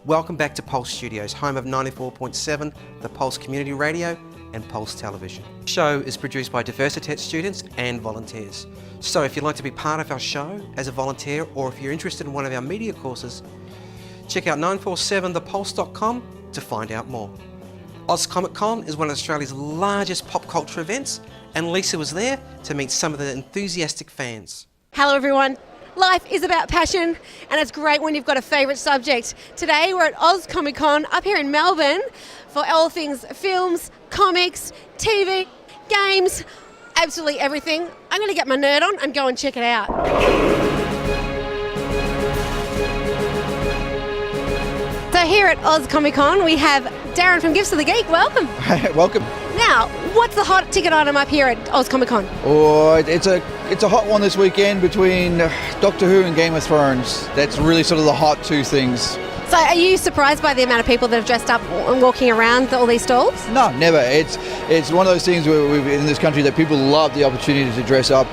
Welcome back to Pulse Studios, home of 94.7, the Pulse Community Radio and Pulse Television. The show is produced by Diversitet students and volunteers. So if you'd like to be part of our show as a volunteer, or if you're interested in one of our media courses, check out 947thepulse.com to find out more. Oz Comic Con is one of Australia's largest pop culture events, and Lisa was there to meet some of the enthusiastic fans. Hello everyone. Life is about passion, and it's great when you've got a favourite subject. Today we're at Oz Comic Con up here in Melbourne for all things films, comics, TV, games, absolutely everything. I'm going to get my nerd on and go and check it out. So here at Oz Comic Con we have Darren from Gifts of the Geek. Welcome. Welcome. Now, what's the hot ticket item up here at Oz Comic Con? Oh, it's a hot one this weekend between Doctor Who and Game of Thrones. That's really sort of the hot two things. So are you surprised by the amount of people that have dressed up and walking around all these stalls? No, never. It's one of those things where in this country that people love the opportunity to dress up.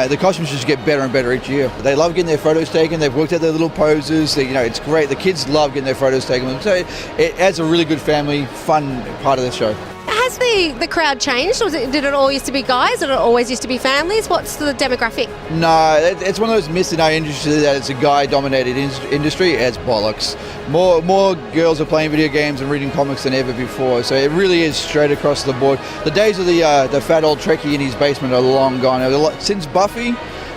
The costumes just get better and better each year. They love getting their photos taken. They've worked out their little poses. It's great. The kids love getting their photos taken. So it adds a really good family, fun part of the show. Has the crowd changed? Did it all used to be guys? Did it always used to be families? What's the demographic? No, it's one of those myths in our industry that it's a guy-dominated industry. It's bollocks. More girls are playing video games and reading comics than ever before. So it really is straight across the board. The days of the fat old Trekkie in his basement are long gone. Since Buffy,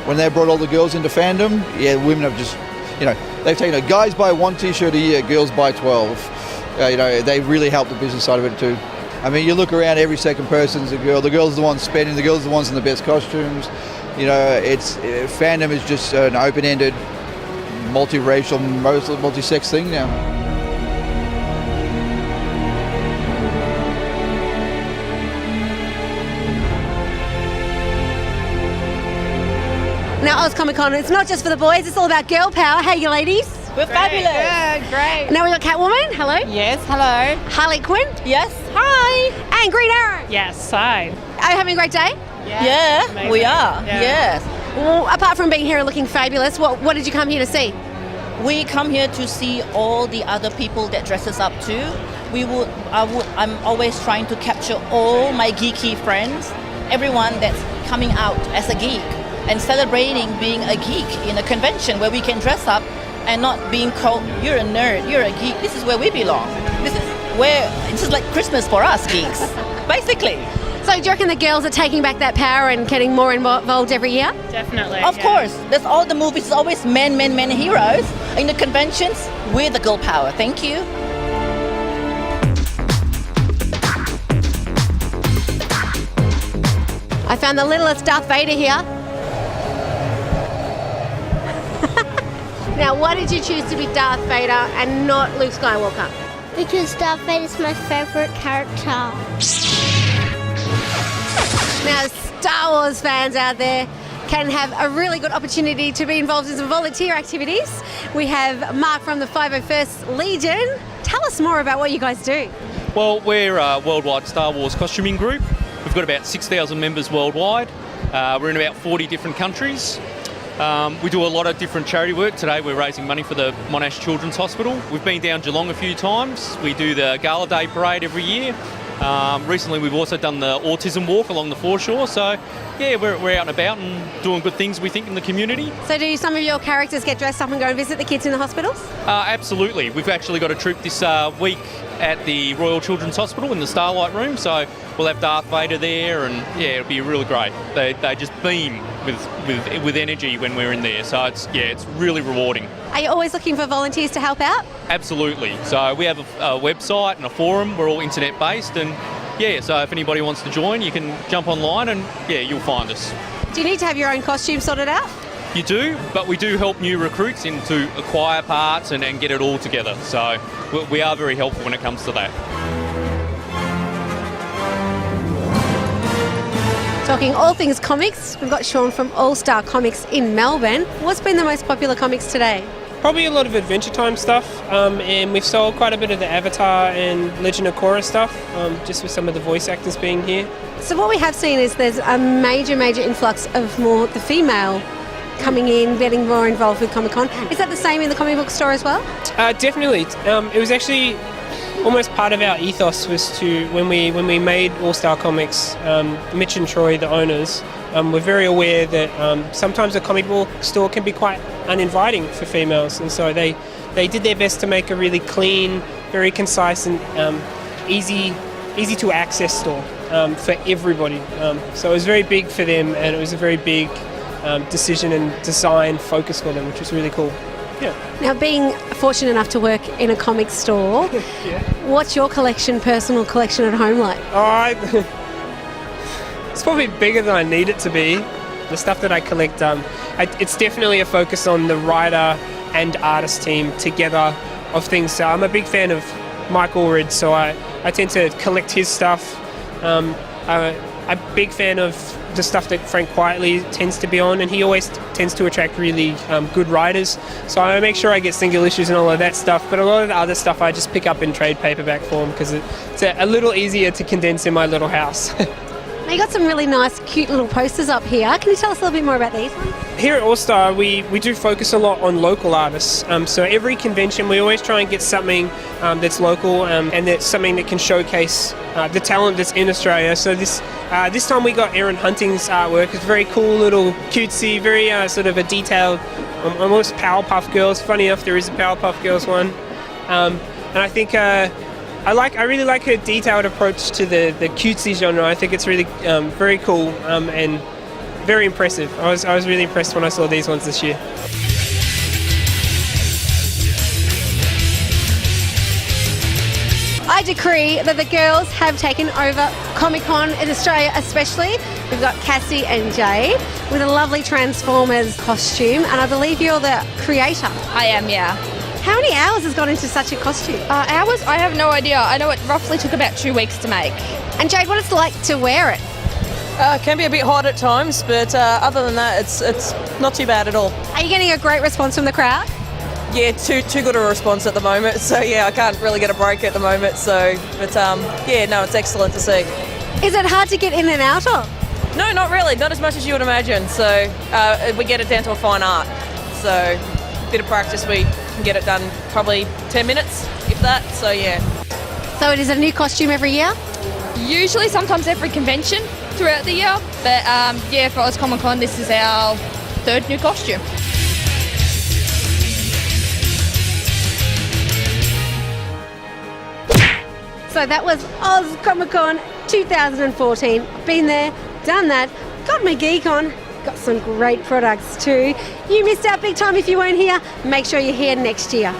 when they brought all the girls into fandom, women have just, they've taken guys buy one T-shirt a year, girls buy 12. They really help the business side of it too. I mean, you look around, every second person's a girl. The girl's the one spending. The girl's the ones in the best costumes. Fandom is just an open-ended, multiracial, multi-sex thing now. Now, Oz Comic Con, it's not just for the boys, it's all about girl power. Hey, you ladies. We're fabulous. Yeah, great. Now we've got Catwoman. Hello. Yes, hello. Harley Quinn. Yes. Hi. And Green Arrow. Yes, hi. Are you having a great day? Yeah, amazing. we are. Yeah. Yes. Well, apart from being here and looking fabulous, what did you come here to see? We come here to see all the other people that dresses up too. I'm always trying to capture all my geeky friends, everyone that's coming out as a geek and celebrating being a geek in a convention where we can dress up and not being called, you're a nerd, you're a geek. This is where we belong. This is like Christmas for us geeks, basically. So do you reckon the girls are taking back that power and getting more involved every year? Definitely. Of course, that's all the movies, it's always men heroes. In the conventions, we're the girl power. Thank you. I found the littlest Darth Vader here. Now, why did you choose to be Darth Vader and not Luke Skywalker? Because Darth Vader is my favourite character. Now, Star Wars fans out there can have a really good opportunity to be involved in some volunteer activities. We have Mark from the 501st Legion. Tell us more about what you guys do. Well, we're a worldwide Star Wars costuming group. We've got about 6,000 members worldwide. We're in about 40 different countries. We do a lot of different charity work. Today we're raising money for the Monash Children's Hospital. We've been down Geelong a few times. We do the Gala Day Parade every year. Recently we've also done the autism walk along the foreshore. So yeah, we're out and about and doing good things, we think, in the community. So do some of your characters get dressed up and go and visit the kids in the hospitals? Absolutely. We've actually got a troop this week at the Royal Children's Hospital in the Starlight Room. So we'll have Darth Vader there, and yeah, it'll be really great. They just beam with energy when we're in there. So it's really rewarding. Are you always looking for volunteers to help out? Absolutely. So we have a website and a forum. We're all internet based, and yeah, so if anybody wants to join, you can jump online and yeah, you'll find us. Do you need to have your own costume sorted out? You do, but we do help new recruits to acquire parts and get it all together. So we are very helpful when it comes to that. Talking all things comics, we've got Sean from All Star Comics in Melbourne. What's been the most popular comics today? Probably a lot of Adventure Time stuff, and we've sold quite a bit of the Avatar and Legend of Korra stuff, just with some of the voice actors being here. So what we have seen is there's a major influx of more the female coming in, getting more involved with Comic Con. Is that the same in the comic book store as well? Definitely. It was actually almost part of our ethos was to when we made All Star Comics. Mitch and Troy, the owners, were very aware that sometimes a comic book store can be quite uninviting for females, and so they did their best to make a really clean, very concise and easy to access store for everybody. So it was very big for them, and it was a very big decision and design focus for them, which was really cool. Yeah. Now, being fortunate enough to work in a comic store, what's your personal collection at home like? It's probably bigger than I need it to be. The stuff that I collect, it's definitely a focus on the writer and artist team together of things. So I'm a big fan of Mike Allred, so I tend to collect his stuff. I'm a big fan of the stuff that Frank Quietly tends to be on, and he always tends to attract really good writers. So I make sure I get single issues and all of that stuff, but a lot of the other stuff I just pick up in trade paperback form because it's a little easier to condense in my little house. Now, you got some really nice, cute little posters up here. Can you tell us a little bit more about these ones? Here at All Star, we do focus a lot on local artists. So every convention, we always try and get something that's local and that's something that can showcase the talent that's in Australia. So this time we got Erin Hunting's artwork. It's very cool, little cutesy, very sort of a detailed, almost Powerpuff Girls. Funny enough, there is a Powerpuff Girls one, and I think. I really like her detailed approach to the cutesy genre. I think it's really very cool and very impressive. I was really impressed when I saw these ones this year. I decree that the girls have taken over Comic Con in Australia especially. We've got Cassie and Jade with a lovely Transformers costume, and I believe you're the creator. I am, yeah. How many hours has gone into such a costume? Hours? I have no idea. I know it roughly took about 2 weeks to make. And Jade, what it's like to wear it? It can be a bit hot at times, but other than that, it's not too bad at all. Are you getting a great response from the crowd? Yeah, too good a response at the moment. So yeah, I can't really get a break at the moment. So, but yeah, no, it's excellent to see. Is it hard to get in and out of? No, not really. Not as much as you would imagine. So we get it down to a fine art. So a bit of practice, we can get it done probably 10 minutes, if that. So yeah. So it is a new costume every year? Usually, sometimes every convention throughout the year. But yeah, for Oz Comic Con, this is our 3rd new costume. So that was Oz Comic Con 2014. Been there, done that, got my geek on, got some great products too. You missed out big time if you weren't here. Make sure you're here next year.